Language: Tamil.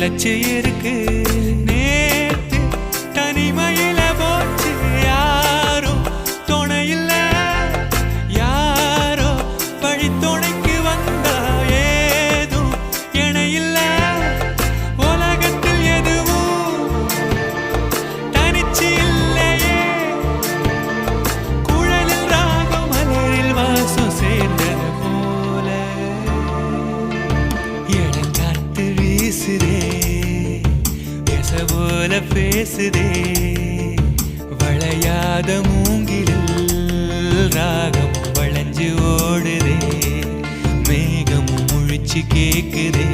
நிலச்சி இருக்கு நேத்து தனிமையில போச்சு யாரும் துணையில்ல யாரோ வழி துணைக்கு வந்தா ஏதும் இணையில்ல உலகத்தில் எதுவும் தனிச்சு இல்லையே குழலில் ராகம் மலரில் வாசம் சேர்ந்தது போல இடங்காத்து வீசுதே போல பேசுதே வளையாத மூங்கிலில் ராகம் வளைஞ்சு ஓடுதே மேகம் முழிச்சு கேக்குதே